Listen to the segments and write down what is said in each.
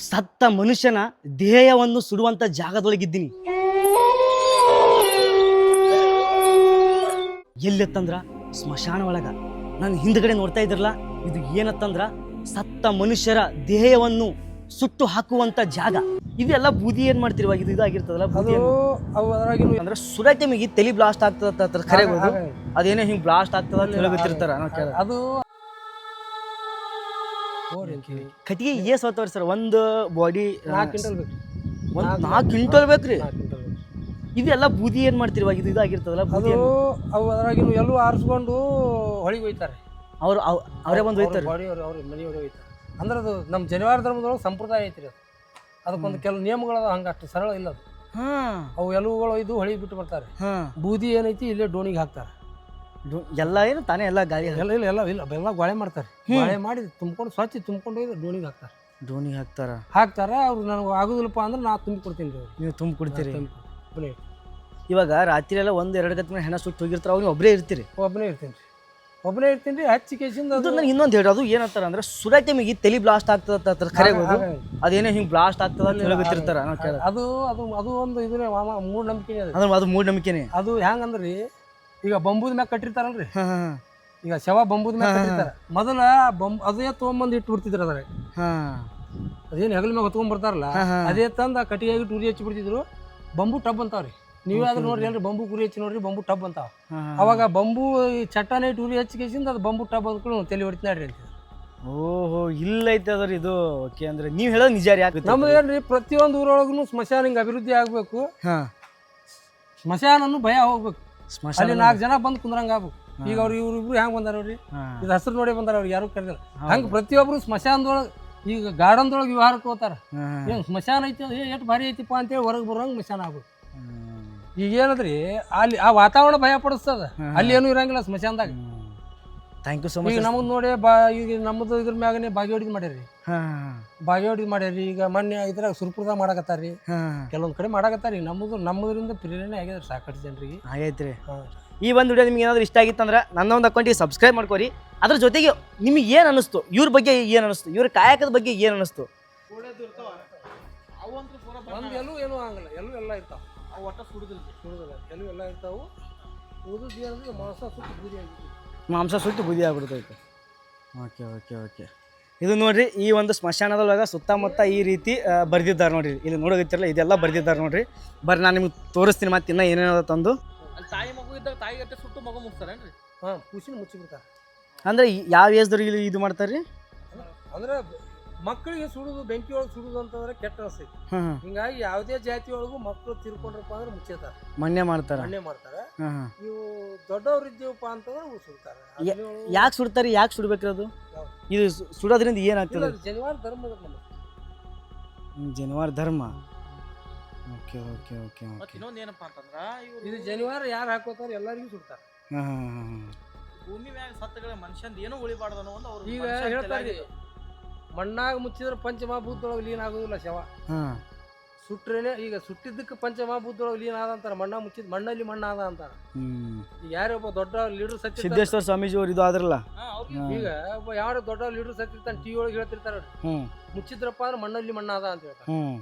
ಸತ್ತ ಮನುಷ್ಯನ ದೇಹವನ್ನು ಸುಡುವಂತ ಜಾಗದೊಳಗಿದ್ದೀನಿ. ಎಲ್ಲತ್ತಂದ್ರ ಸ್ಮಶಾನ ಒಳಗ. ನಾನು ಹಿಂದ್ಗಡೆ ನೋಡ್ತಾ ಇದ್ರಲ್ಲ, ಇದು ಏನತ್ತಂದ್ರ ಸತ್ತ ಮನುಷ್ಯರ ದೇಹವನ್ನು ಸುಟ್ಟು ಹಾಕುವಂತ ಜಾಗ. ಇದೆಲ್ಲ ಬೂದಿ ಏನ್ ಮಾಡ್ತಿರುವಾಗ ಇದು ಇದಾಗಿರ್ತದಲ್ಲ ಬೂದಿ ಅಂದ್ರೆ ಸುಡೋ ಟೈಮಿಗೆ ತಲೆ ಬ್ಲಾಸ್ಟ್ ಆಗ್ತದ ಖರೆ ಅದೇನೋ ಹಿಂಗ್ ಬ್ಲಾಸ್ಟ್ ಆಗ್ತದ ಅಂತ ಹೇಳತ್ತಿರ್ತಾರ. ಅದು ಕಟ್ಟಿಗೆ ಏಸ್ ಹೊತ್ತವ್ರಿ ಸರ್? ಒಂದು ಬಾಡಿ 4 ಕ್ವಿಂಟಲ್ ಬೇಕು. 4 ಕ್ವಿಂಟಲ್ ಬೇಕ್ರಿ. ಇದೆಲ್ಲ ಬೂದಿ ಏನ್ ಮಾಡ್ತಿರುವಾಗ ಇದು ಇದಾಗಿರ್ತದಲ್ಲ ಬೂದಿ ಅವು ಅದ್ರಾಗಿನ ಎಲ್ಲೂ ಆರಿಸ್ಕೊಂಡು ಹೊಳಿಗೆ ಹೋಯ್ತಾರೆ. ಅವರೇ ಬಂದು ಹೋಯ್ತಾರೆ ಅವ್ರ ಮನೆಯವ್ರಿಗೆ ಹೋಯ್ತಾರೆ. ಅಂದ್ರೆ ಅದು ನಮ್ಮ ಜನಿವಾರ ಧರ್ಮದೊಳಗೆ ಸಂಪ್ರದಾಯ ಐತ್ರಿ. ಅದು ಅದಕ್ಕೊಂದು ಕೆಲವು ನಿಯಮಗಳು ಹಂಗ ಅಷ್ಟು ಸರಳ ಇಲ್ಲ ಅದು. ಅವು ಎಲುವುಗಳು ಇದು ಹೊಳಿ ಬಿಟ್ಟು ಬರ್ತಾರೆ. ಬೂದಿ ಏನೈತಿ ಇಲ್ಲೇ ಡೋಣಿಗೆ ಹಾಕ್ತಾರೆ. ಎಲ್ಲ ಏನು ತಾನೇ ಎಲ್ಲ ಗಾಳಿ ಎಲ್ಲ ಗೋಳೆ ಮಾಡ್ತಾರೆ. ಗೋಳೆ ಮಾಡಿ ತುಂಬ್ಕೊಂಡು ಸ್ವಚ್ಛ ತುಂಬ್ಕೊಂಡು ಹೋಗಿ ಡೋಣಿಗೆ ಹಾಕ್ತಾರೆ. ಡೋಣಿಗೆ ಹಾಕ್ತಾರೆ. ಅವ್ರು ನನಗೆ ಆಗುದಿಲ್ಲಪ್ಪ ಅಂದ್ರೆ ನಾ ತುಂಬಿ ಕೊಡ್ತೀನಿ ರೀ. ನೀವು ತುಂಬ ಕೊಡ್ತೀರಿ. ಇವಾಗ ರಾತ್ರಿ ಎಲ್ಲ 1-2 ಗಂಟೆ ಹೆಣ ಸುಟ್ಟು ಹೋಗಿರ್ತಾರೆ, ಅವ್ರು ಒಬ್ಬರೇ ಇರ್ತೀರಿ? ಒಬ್ಬನೇ ಇರ್ತೀನಿ ರೀ. ಹಚ್ಚಿ ಕೇಸಿಂದ ಅದು ನನಗೆ ಇನ್ನೊಂದು ಹೇಳಿ, ಅದು ಏನಂತಾರ ಅಂದ್ರೆ ಸುಡೋ ಟೈಮಿಗೆ ತಲೆ ಬ್ಲಾಸ್ಟ್ ಆಗ್ತದ ಖರೆ ಅದೇನೋ ಹಿಂಗ್ ಬ್ಲಾಸ್ಟ್ ಆಗ್ತದ ಅಂತ ಹೇಳತ್ತಿರ್ತಾರ. ಅದು ಅದು ಅದು ಒಂದು ಇದನ್ನೇ ಮೂಢನಂಬಿಕೆ. ಅದು ಮೂಢನಂಬಿಕೆನೇ. ಅದು ಹೆಂಗಂದ್ರಿ, ಈಗ ಬಂಬೂದ ಮ್ಯಾಗ ಕಟ್ಟಿರ್ತಾರಲ್ರಿ. ಈಗ ಶವ ಬಂಬೂದ ಮ್ಯಾಗ ಕಟ್ಟಿರ್ತಾರ. ಮೊದಲ ಅದೇ ತೊಗೊಂಬಂದು ಇಟ್ಟು ಬಿಡ್ತಿದ್ರು. ಅದ್ರಾಗ ಅದೇನು ಹೆಗಲ ಮ್ಯಾಗ ಹೊತ್ಕೊಂಡ್ ಬರ್ತಾರಲ್ಲ, ಅದೇ ತಂದ ಕಟ್ಟಿಗೆ ಉರಿ ಹಚ್ಚಿ ಬಿಡ್ತಿದ್ರು. Bamboo tub ಅಂತಾವ್ರಿ. ನೀವಾದ್ರೂ ನೋಡ್ರಿ ಏನ್ರಿ, ಬಂಬು ಉರಿ ಹಚ್ಚಿ ನೋಡ್ರಿ, ಬಂಬು ಟಬ್ ಅಂತಾವ. ಅವಾಗ ಬಂಬು ಚಟ್ಟನೆ ಇಟ್ಟು ಉರಿ ಹಚ್ಚಿ ಕೇಸಿಂದ ಅದು ಬಂಬು ಟಬ್ ಅಂದ್ಕೊಂಡು ತಲೆ ಹೊಡಿತಾಡ್ರಿ ಅಂತ. ಓಹೋ, ಇಲ್ಲ ಐತೆ ಅದ್ರಿ ಇದು. ಓಕೆ, ಅಂದ್ರೆ ನೀವು ಹೇಳೋದು ನಿಜ ರೀ. ನಮ್ದು ಏನ್ರಿ, ಪ್ರತಿಯೊಂದು ಊರೊಳಗೂ ಸ್ಮಶಾನ ಹಿಂಗೆ ಅಭಿವೃದ್ಧಿ ಆಗ್ಬೇಕು. ಸ್ಮಶಾನನು ಭಯ ಹೋಗ್ಬೇಕು. ಅಲ್ಲಿ 4 ಜನ ಬಂದು ಕುಂದ್ರಂಗ ಆಗ್ಬೇಕು. ಈಗ ಅವ್ರು ಇವ್ರಿಬ್ರು ಹೆಂಗ್ ಬಂದಾರ ನೋಡ್ರಿ, ಇದು ಹಸಿರು ನೋಡಿ ಬಂದಾರ. ಅವ್ರಿಗೆ ಯಾರು ಕರೆದಿಲ್ಲ. ಹಂಗೆ ಪ್ರತಿಯೊಬ್ರು ಸ್ಮಶಾನದೊಳಗೆ, ಈಗ ಗಾರ್ಡನ್ದೊಳಗೆ ವಿವಾಹಕ್ಕೆ ಹೋಗ್ತಾರ. ಏನು ಸ್ಮಶಾನ ಐತಿ, ಎಷ್ಟು ಭಾರಿ ಐತಿಪ್ಪ ಅಂತೇಳಿ ಹೊರಗೆ ಬರೋಂಗೆ ಸ್ಮಶಾನ ಆಗ್ಬೇಕು. ಈಗ ಏನದ್ರಿ, ಅಲ್ಲಿ ಆ ವಾತಾವರಣ ಭಯ ಪಡಿಸ್ತದ. ಅಲ್ಲಿ ಏನೂ ಇರಂಗಿಲ್ಲ ಸ್ಮಶಾನದಾಗ. Thank you so much. ಈಗ ನಮ್ಮದು ನೋಡಿ ಈಗ ನಮ್ಮದು ಇದ್ರ ಮ್ಯಾಗನೆ ಬಾಗೇವಾಡಿದ್ ಮಾಡ್ಯಾರಿ. ಬಾಗೇವಾಡಿದ್ ಮಾಡ್ಯಾರಿ. ಈಗ ಮೊನ್ನೆ ಇದ್ರಾಗ ಸುರ್ಪುರದಾಗ ಮಾಡಕತ್ತಾರ್ರಿ. ಕೆಲವೊಂದ್ ಕಡೆ ಮಾಡಕತ್ತಾರಿ. ನಮ್ಮದ್ರಿಂದ ಪ್ರೇರಣೆ ಆಗ್ಯದ್ರಿ ಸಾಕಷ್ಟು ಜನರಿಗೆ. ಆಗೈತ್ರಿ. ಈ ಒಂದು ವಿಡಿಯೋ ನಿಮ್ಗೆ ಏನಾದ್ರು ಇಷ್ಟ ಆಗಿತ್ತಂದ್ರೆ ನನ್ನ ಒಂದು ಅಕೌಂಟಿಗೆ ಸಬ್ಸ್ಕ್ರೈಬ್ ಮಾಡ್ಕೋರಿ. ಅದ್ರ ಜೊತೆಗೆ ನಿಮಗೆ ಏನು ಅನಿಸ್ತು, ಇವ್ರ ಬಗ್ಗೆ ಏನು ಅನಿಸ್ತು, ಇವ್ರ ಕಾಯಕದ ಬಗ್ಗೆ ಏನು ಅನಿಸ್ತು? ಎಲ್ಲೂ ಏನೂ ಆಗಲ್ಲ. ಎಲ್ಲ ಇರ್ತಾವ. ಅವು ಒಟ್ಟ ಸುಡುದಿಲ್ಲ. ಎಲ್ಲೂ ಎಲ್ಲ ಇರ್ತಾವು. ಉದುದು ಏನಂದ್ರೆ ಮಾಂಸ ಸುಟ್ಟು ಬೂದಿ ಆಗ್ಬಿಡ್ತೈತೆ. ಓಕೆ. ಇದು ನೋಡ್ರಿ, ಈ ಒಂದು ಸ್ಮಶಾನದೊಳಗೆ ಸುತ್ತಮುತ್ತ ಈ ರೀತಿ ಬರ್ದಿದ್ದಾರೆ ನೋಡ್ರಿ. ಇಲ್ಲಿ ನೋಡೋಗಿತ್ತಿರಲ್ಲ, ಇದೆಲ್ಲ ಬರ್ದಿದ್ದಾರೆ ನೋಡ್ರಿ. ಬರ್ರಿ ನಾನು ನಿಮ್ಗೆ ತೋರಿಸ್ತೀನಿ ಮತ್ತೆ ಇನ್ನೂ ಏನೇನದ ತಂದು. ತಾಯಿ ಮಗು ಇದ್ದಾಗ ತಾಯಿ ಗಟ್ಟೆ ಸುಟ್ಟು ಮಗು ಮುಗಿಸ್ತಾರೇನ್ರಿ? ಖುಷಿನ ಮುಚ್ಚಿಬಿಡ್ತಾರೆ. ಅಂದ್ರೆ ಯಾವ ಏಜ್ದವ್ರಿಗೆ ಇದು ಮಾಡ್ತಾರ್ರಿ? ಅಂದ್ರೆ ಮಕ್ಕಳಿಗೆ ಸುಡುದು, ಬೆಂಕಿ ಒಳಗೆ ಸುಡುದು ಅಂತಂದ್ರೆ ಕೆಟ್ಟ ಅನಿಸ್ತೈತಿ. ಹಿಂಗಾಗಿ ಯಾವುದೇ ಜಾತಿ ಒಳಗೂ ಮಕ್ಕಳು ತಿರ್ಕೊಂಡ್ರಪ್ಪ ಅಂದ್ರೆ ಮುಚ್ಚೇತಾರ, ಮಣ್ಣೆ ಮಾಡ್ತಾರೆ. ಇವು ದೊಡ್ಡವ್ರು ಇದ್ದೀವಪ್ಪ ಅಂತಂದ್ರೆ ಸುಡ್ತಾರೆ. ಯಾಕೆ ಸುಡ್ತಾರೆ? ಯಾಕೆ ಸುಡ್ಬೇಕ್ರಿ ಅದು? ಇದು ಸುಡೋದ್ರಿಂದ ಏನಾಗ್ತದೆ? ಜನಿವಾರ ಧರ್ಮ. ಜನಿವಾರ ಧರ್ಮ. ಇನ್ನೊಂದು ಏನಪ್ಪಾ ಅಂತಂದ್ರ, ಇದು ಜನಿವಾರ ಯಾರು ಹಾಕೋತಾರ ಎಲ್ಲರಿಗೂ ಸುಡ್ತಾರ. ಭೂಮಿ ಮ್ಯಾಗ ಸತ್ತಗಳ ಮನುಷ್ಯಂದ ಏನೋ ಉಳಿಬಾರ್ದು ಅನ್ನೋ ಒಂದು ಅವ್ರು ಈಗ ಹೇಳ್ತಾರೆ. ಮಣ್ಣಾಗ ಮುಚ್ಚಿದ್ರೆ ಪಂಚಮಹಾಭೂತದೊಳಗೆ ಲೀನ್ ಆಗೋದಿಲ್ಲ ಶವ. ಸುಟ್ರೇನೆ, ಈಗ ಸುಟ್ಟಿದ್ದಕ್ಕೆ ಪಂಚಮಹಾಭೂತದೊಳಗೆ ಲೀನ್ ಆದ ಅಂತಾರ. ಮಣ್ಣ ಮುಚ್ಚಿದ್ ಮಣ್ಣಲ್ಲಿ ಮಣ್ಣಾದ ಅಂತಾರ. ಈಗ ಯಾರೊಬ್ಬ ದೊಡ್ಡ ಲೀಡರ್ ಸತ್ಯ, ಸಿದ್ದೇಶ್ವರ ಸ್ವಾಮೀಜಿ ಅವ್ರು ಇದು ಆದ್ರಲ್ಲ. ಈಗ ಒಬ್ಬ ಯಾವ ದೊಡ್ಡ ಲೀಡರ್ ಸತ್ತಿರ್ತಾನೆ, ಟಿವಿ ಒಳಗೆ ಹೇಳ್ತಿರ್ತಾರ, ಮುಚ್ಚಿದ್ರಪ್ಪ ಅಂದ್ರೆ ಮಣ್ಣಲ್ಲಿ ಮಣ್ಣಾದ ಅಂತ ಹೇಳ್ತಾರೆ.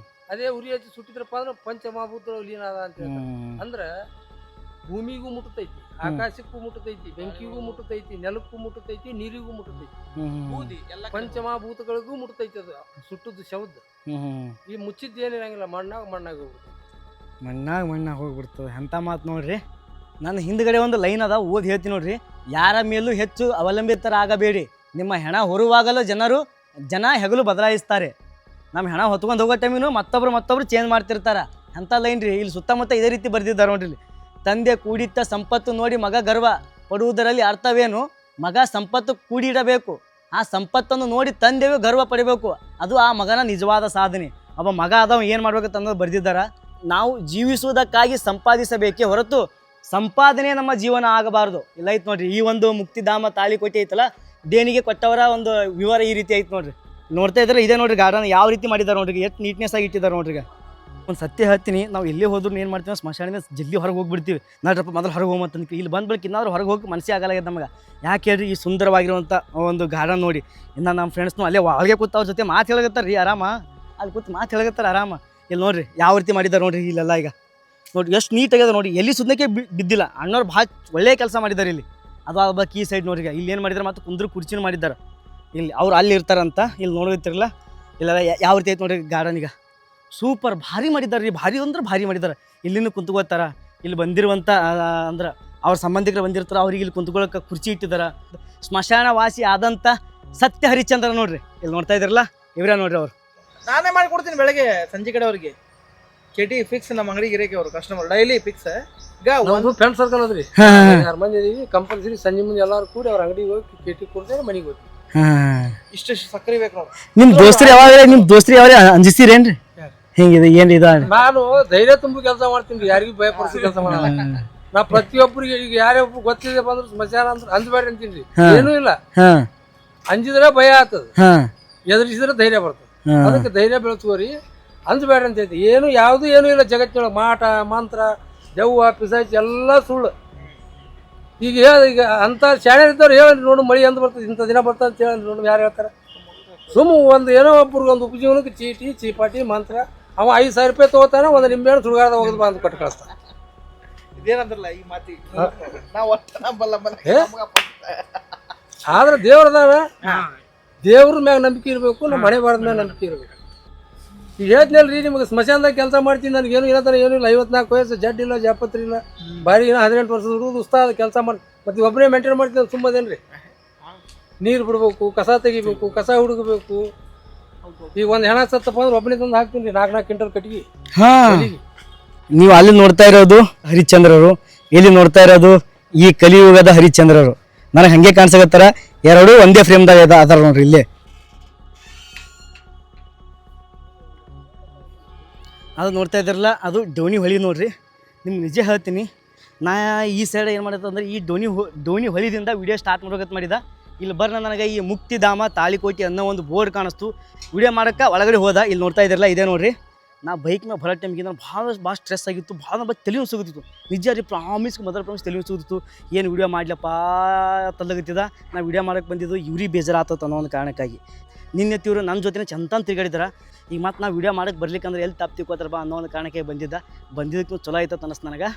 ಅದೇ ಉರಿ ಹಚ್ಚಿ ಸುಟ್ಟಿದ್ರಪ್ಪ ಅಂದ್ರೆ ಪಂಚಮಹಾಭೂತದೊಳಗೆ ಲೀನ್ ಆದ ಅಂತ ಹೇಳ್ತಾರೆ. ಅಂದ್ರೆ ಭೂಮಿಗೂ ಮುಟ್ಟತೈತಿ, ಆಕಾಶಕ್ಕೂ ಮುಟ್ಟತೈತಿ, ಬೆಂಕಿಗೂ ಮುಟ್ಟತೈತಿ, ನೆಲಕ್ಕೂ ಮುಟ್ಟತೈತಿ, ನೀರಿಗೂ ಮುಟ್ಟತೈತಿ, ಪಂಚಮಹಾಭೂತಗಳಿಗೂ ಮುಟ್ಟತೈತಿ. ಅದು ಸುಟ್ಟದ್ದು ಶವದ್. ಈ ಮುಚ್ಚಿದ್ದು ಏನಿರಂಗಿಲ್ಲ, ಮಣ್ಣಾಗ ಹೋಗ್ಬಿಡ್ತದೆ. ಎಂಥ ಮಾತು ನೋಡ್ರಿ. ನನ್ನ ಹಿಂದ್ಗಡೆ ಒಂದು ಲೈನ್ ಅದ, ಓದಿ ಹೇಳ್ತೀನಿ ನೋಡ್ರಿ. ಯಾರ ಮೇಲೂ ಹೆಚ್ಚು ಅವಲಂಬಿತರಾಗಬೇಡಿ. ನಿಮ್ಮ ಹೆಣ ಹೊರುವಾಗಲೂ ಜನ ಹೆಗಲು ಬದಲಾಯಿಸ್ತಾರೆ. ನಮ್ಮ ಹೆಣ ಹೊತ್ಕೊಂಡು ಹೋಗೋ ಟೈಮಿನೂ ಮತ್ತೊಬ್ರು ಚೇಂಜ್ ಮಾಡ್ತಿರ್ತಾರೆ. ಅಂಥ ಲೈನ್ ರೀ. ಇಲ್ಲಿ ಸುತ್ತಮುತ್ತ ಇದೇ ರೀತಿ ಬರ್ದಿದ್ದಾರೆ ನೋಡ್ರಿ. ತಂದೆ ಕೂಡಿಟ್ಟ ಸಂಪತ್ತು ನೋಡಿ ಮಗ ಗರ್ವ ಪಡುವುದರಲ್ಲಿ ಅರ್ಥವೇನು? ಮಗ ಸಂಪತ್ತು ಕೂಡಿಡಬೇಕು, ಆ ಸಂಪತ್ತನ್ನು ನೋಡಿ ತಂದೆಯೂ ಗರ್ವ ಪಡಿಬೇಕು. ಅದು ಆ ಮಗನ ನಿಜವಾದ ಸಾಧನೆ. ಒಬ್ಬ ಮಗ ಆದವ ಏನು ಮಾಡ್ಬೇಕಂತ ಅನ್ನೋದು ಬರ್ದಿದ್ದಾರೆ. ನಾವು ಜೀವಿಸುವುದಕ್ಕಾಗಿ ಸಂಪಾದಿಸಬೇಕೇ ಹೊರತು ಸಂಪಾದನೆ ನಮ್ಮ ಜೀವನ ಆಗಬಾರ್ದು. ಇಲ್ಲ ಐತೆ ನೋಡ್ರಿ, ಈ ಒಂದು ಮುಕ್ತಿಧಾಮ ತಾಳಿಕೋಟೆ ಐತಲ್ಲ, ದೇಣಿಗೆ ಕೊಟ್ಟವರ ಒಂದು ವಿವರ ಈ ರೀತಿ ಐತೆ ನೋಡ್ರಿ. ನೋಡ್ತಾ ಇದ್ರೆ ಇದೇ ನೋಡ್ರಿ ಗಾರ್ಡನ್ ಯಾವ ರೀತಿ ಮಾಡಿದ್ದಾರೆ ನೋಡ್ರಿ, ಎಷ್ಟು ನೀಟ್ನೆಸ್ ಆಗಿ ಇಟ್ಟಿದ್ದಾರೆ ನೋಡ್ರಿ. ಒಂದು ಸತ್ಯ ಹೇಳ್ತೀನಿ, ನಾವು ಎಲ್ಲೇ ಹೋದ್ರು ಏನು ಮಾಡ್ತೀವಿ, ಸ್ಮಶಾನದಿಂದ ಜಲ್ದಿ ಹೊರಗೆ ಹೋಗ್ಬಿಡ್ತೀವಿ. ನಾಡ್ರಪ್ಪ ಮೊದಲು ಹೊರಗೆ ಹೋಗ್ಮಂತ ಇಲ್ಲಿ ಬಂದ ಬಳಿಕ ಇನ್ನಾದ್ರೂ ಹೊರಗೆ ಹೋಗಿ ಮನಸ್ಸೇ ಆಗಲ್ಲ ನಮಗೆ. ಯಾಕೆ ಹೇಳ್ರಿ, ಈ ಸುಂದರವಾಗಿರುವಂಥ ಒಂದು ಗಾರ್ಡನ್ ನೋಡಿ. ಇನ್ನು ನಮ್ಮ ಫ್ರೆಂಡ್ಸ್ನು ಅಲ್ಲೇ ಒಳಗೆ ಕೂತ ಅವ್ರ ಜೊತೆ ಮಾತು ಹೇಳಕತ್ತಾರ ರೀ ಆರಾಮ. ಅಲ್ಲಿ ಕೂತು ಮಾತು ಹೇಳಕತ್ತಾರ ಆರಾಮ. ಇಲ್ಲಿ ನೋಡ್ರಿ ಯಾವ ರೀತಿ ಮಾಡಿದ್ದಾರೆ ನೋಡ್ರಿ ಇಲ್ಲೆಲ್ಲ. ಈಗ ನೋಡ್ರಿ ಎಷ್ಟು ನೀಟಾಗ್ಯದ ನೋಡಿ, ಎಲ್ಲಿ ಸುದ್ದಕ್ಕೆ ಬಿದ್ದಿಲ್ಲ. ಅಣ್ಣವ್ರು ಭಾಳ ಒಳ್ಳೆಯ ಕೆಲಸ ಮಾಡಿದ್ದಾರೆ ಇಲ್ಲಿ. ಅದು ಆಗ್ಬೇಕು ಈ ಸೈಡ್ ನೋಡ್ರಿ. ಇಲ್ಲಿ ಏನು ಮಾಡಿದ್ದಾರೆ ಮತ್ತು ಕುಂದ್ರ ಕುರ್ಚಿನೂ ಮಾಡಿದ್ದಾರೆ. ಇಲ್ಲಿ ಅವ್ರು ಅಲ್ಲಿ ಇರ್ತಾರಂತ ಇಲ್ಲಿ ನೋಡಿರ್ತಿರಲ್ಲ. ಇಲ್ಲೆಲ್ಲ ಯಾವ ರೀತಿ ಐತೆ ನೋಡ್ರಿ ಗಾರ್ಡನ್. ಈಗ ಸೂಪರ್ ಭಾರಿ ಮಾಡಿದ್ದಾರೆ ರೀ, ಭಾರಿ ಅಂದ್ರೆ ಭಾರಿ ಮಾಡಿದ್ದಾರೆ. ಇಲ್ಲಿಂದ ಕುಂತ್ಕೋತಾರ. ಇಲ್ಲಿ ಬಂದಿರುವಂಥ ಅಂದ್ರೆ ಅವ್ರ ಸಂಬಂಧಿಕರು ಬಂದಿರ್ತಾರೆ, ಅವ್ರಿಗೆ ಇಲ್ಲಿ ಕುಂತ್ಕೊಳ್ಳೋಕೆ ಕುರ್ಚಿ ಇಟ್ಟಿದ್ದಾರೆ. ಸ್ಮಶಾನ ವಾಸಿ ಆದಂಥ ಸತ್ಯ ಹರಿಶ್ಚಂದ್ರ ನೋಡ್ರಿ, ಇಲ್ಲಿ ನೋಡ್ತಾ ಇದ್ರಲ್ಲ ಇವರೇ ನೋಡ್ರಿ ಅವ್ರು. ನಾನೇ ಮಾಡಿ ಕೊಡ್ತೀನಿ ಬೆಳಗ್ಗೆ ಸಂಜೆ ಕಡೆ ಅವ್ರಿಗೆ. ಕೆಟಿ ಫಿಕ್ಸ್ ನಮ್ಮ ಅಂಗಡಿಗೆ ಇರೋಕೆ ಅವರು ಕಸ್ಟಮರ್ ಡೈಲಿ ಫಿಕ್ಸ್. ಈಗ ಒಂದು ಫ್ರೆಂಡ್ ಸರ್ಕಲ್ ಅದ್ರಿ, 6 ಮಂದಿ ಇದೀವಿ. ಕಂಪಲ್ಸರಿ ಸಂಜೆ ಮುಂದೆ ಎಲ್ಲಾರು ಕೂಡಿ ಅವ್ರ ಅಂಗಡಿಗೆ ಹೋಗಿ ಕೆಟಿ ಕೊಡ್ತೇವೆ, ಮನೆಗೆ ಹೋಗ್ತೀವಿ. ಇಷ್ಟು ಸಕ್ಕರೆ ಬೇಕು ನೋಡಿ. ನಿಮ್ಮ ದೋಸ್ತರು ಯಾವಾಗ ಅಂಜಿಸ್ತೀರೇನ್ರಿ? ಹಿಂಗಿದೆ ಏನು ಇದು? ನಾನು ಧೈರ್ಯ ತುಂಬ ಕೆಲಸ ಮಾಡ್ತೀನಿ, ಯಾರಿಗೂ ಭಯ ಪಡಿಸಿ ಕೆಲಸ ಮಾಡಲ್ಲ. ನಾ ಪ್ರತಿಯೊಬ್ಬರಿಗೆ ಈಗ ಯಾರೇ ಒಬ್ರು ಗೊತ್ತಿದೆ ಬಂದ್ರು ಸ್ಮಶಾನ ಅಂದ್ರೆ ಅಂಜಬೇಡ್ರಿ ಅಂತೀನಿ. ಏನೂ ಇಲ್ಲ, ಅಂಜಿದ್ರೆ ಭಯ ಆಗ್ತದ, ಎದುರಿಸಿದ್ರೆ ಧೈರ್ಯ ಬರ್ತದೆ. ಅದಕ್ಕೆ ಧೈರ್ಯ ಬೆಳೆಸ್ಕೋರಿ, ಅಂಜಬೇಡ್ರಿ ಅಂತ ಐತಿ. ಏನು ಯಾವುದು ಏನೂ ಇಲ್ಲ ಜಗತ್ತಿನೊಳಗೆ. ಮಾಟ ಮಂತ್ರ ದೆವ್ವ ಪಿಸಾಚಿ ಎಲ್ಲ ಸುಳ್ಳು. ಈಗ ಈಗ ಅಂತ ಶಾಣೆ ಇದ್ದವ್ರು ಹೇಳಿ ನೋಡು, ಮಳಿ ಅಂದ್ ಬರ್ತದೆ, ಇಂಥ ದಿನ ಬರ್ತದೆ ಅಂತ ಹೇಳಿ ನೋಡು. ಯಾರು ಹೇಳ್ತಾರೆ? ಸುಮ್ಮ ಒಂದು ಏನೋ ಒಬ್ರಿಗೆ ಒಂದು ಉಪಜೀವನಕ್ಕೆ ಚೀಟಿ ಚೀಪಾಟಿ ಮಂತ್ರ. ಅವ 5,000 ರೂಪಾಯಿ ತೊಗೋತಾನೆ, ಒಂದು ನಿಂಬೆಹಣ್ಣು ಸುಡುಗಾರದ ಹೋಗೋದು ಬಂದು ಕೊಟ್ಟು ಕಳಿಸ್ತಾನೆ. ಇದೇನಂದ್ರಲ್ಲ ಈ ಮಾತಿ, ನಾವು ಒಟ್ಟು ನಂಬಲ್ಲ. ಆದ್ರೆ ದೇವ್ರದಾನ, ದೇವ್ರ ಮ್ಯಾಗ ನಂಬಿಕೆ ಇರಬೇಕು, ನಮ್ಮ ಮನೆ ಬಾರದ ಮ್ಯಾಗ ನಂಬಿಕೆ ಇರಬೇಕು. ಈಗ ಹೇಳ್ತೀನಲ್ರಿ, ನಿಮಗೆ ಸ್ಮಶಾನದಾಗ ಕೆಲಸ ಮಾಡ್ತೀನಿ, ನನಗೇನು ಏನಂತಾನೆ ಏನೂ ಇಲ್ಲ. 54 ವಯಸ್ಸು, ಜಡ್ ಇಲ್ಲ, ಜಾಪತ್ರಿ ಇಲ್ಲ, ಬಾರಿ 18 ವರ್ಷದ ಹುಡುಗರು ಉಸ್ತಾದ ಕೆಲಸ ಮಾಡಿ ಮತ್ತೆ ಒಬ್ಬನೇ ಮೇಂಟೈನ್ ಮಾಡ್ತೀನಿ. ತುಂಬದೇನ್ರಿ, ನೀರು ಬಿಡ್ಬೇಕು, ಕಸ ತೆಗಿಬೇಕು, ಕಸ ಹುಡುಗಬೇಕು. ಈಗ ಒಂದು ಹೆಣ ಸತ್ತಪ್ಪ ಅಂದ್ರೆ ಒಬ್ಬನೇ ತಂದು ಹಾಕ್ತೀನಿ ರೀ, 4 ಕ್ವಿಂಟಲ್ ಕಟ್ಟಿಗೆ. ನೀವು ಅಲ್ಲಿ ನೋಡ್ತಾ ಇರೋದು ಹರಿಶ್ಚಂದ್ರರು, ಇಲ್ಲಿ ನೋಡ್ತಾ ಇರೋದು ಈ ಕಲಿಯುಗದ ಹರಿಶ್ಚಂದ್ರರು. ನನಗೆ ಹಂಗೆ ಕಾಣಿಸಕತ್ತಾರ, ಎರಡೂ ಒಂದೇ ಫ್ರೇಮ್ದಾಗ ಅದಾರ ನೋಡ್ರಿ. ಇಲ್ಲೇ ಅದು ನೋಡ್ತಾ ಇದ್ದಾರಲ್ಲ, ಅದು ಡೋಣಿ ಹೊಳಿ ನೋಡ್ರಿ. ನಿಮ್ಗೆ ನಿಜ ಹೇಳ್ತೀನಿ, ನಾ ಈ ಸೈಡ್ ಏನು ಮಾಡಿದೆ ಅಂದ್ರೆ ಈ ಡೋಣಿ ಹೊಳಿದಿಂದ ವಿಡಿಯೋ ಸ್ಟಾರ್ಟ್ ಮಾಡ್ಬೇಕಂತ ಮಾಡಿದ. ಇಲ್ಲಿ ಬರ್ನ ನನಗೆ ಈ ಮುಕ್ತಿಧಾಮ ತಾಳಿಕೋಟಿ ಅನ್ನೋ ಒಂದು ಬೋರ್ಡ್ ಕಾಣಿಸ್ತು. ವಿಡಿಯೋ ಮಾಡೋಕ್ಕೆ ಒಳಗಡೆ ಹೋದ. ಇಲ್ಲಿ ನೋಡ್ತಾ ಇದ್ದಾರಲ್ಲ, ಇದೇ ನೋಡ್ರಿ. ನಾ ಬೈಕ್ ಮೇಲೆ ಬರೋ ಟೈಮಿಗೆ ಭಾಳ ಸ್ಟ್ರೆಸ್ ಆಗಿತ್ತು, ಭಾಳ ತಲೆ ಸಿಗುತ್ತಿತ್ತು. ನಿಜ ರೀ, ಪ್ರಾಮಿಸ್ ತಲೆ ಸಿಗುತ್ತಿತ್ತು. ಏನು ವಿಡಿಯೋ ಮಾಡ್ಲಪ್ಪ ತಲ್ಲಗತ್ತಿದ. ನಾ ವಿಡಿಯೋ ಮಾಡೋಕ್ಕೆ ಬಂದಿದ್ದು ಇವ್ರಿಗೆ ಬೇಜಾರಾಗ್ತದೆ ಅನ್ನೋ ಒಂದು ಕಾರಣಕ್ಕಾಗಿ. ನಿನ್ನೆ ತಿವ್ರು ನನ್ನ ಜೊತೆ ಚಂತನ್ ತಿರುಗಾಡಿದಾರ. ಈಗ ಮತ್ತೆ ನಾ ವಿಡಿಯೋ ಮಾಡೋಕ್ಕೆ ಬರ್ಲಿಕ್ಕಂದ್ರೆ ಎಲ್ಲಿ ತಪ್ಪು ತಿಳ್ಕೊತಾರಪ್ಪ ಅನ್ನೋ ಒಂದು ಕಾರಣಕ್ಕೆ ಬಂದಿದ್ದಕ್ಕೆ ಚಲೋ ಆಯ್ತದ ಅನ್ನಿಸ್ತು ನನಗೆ.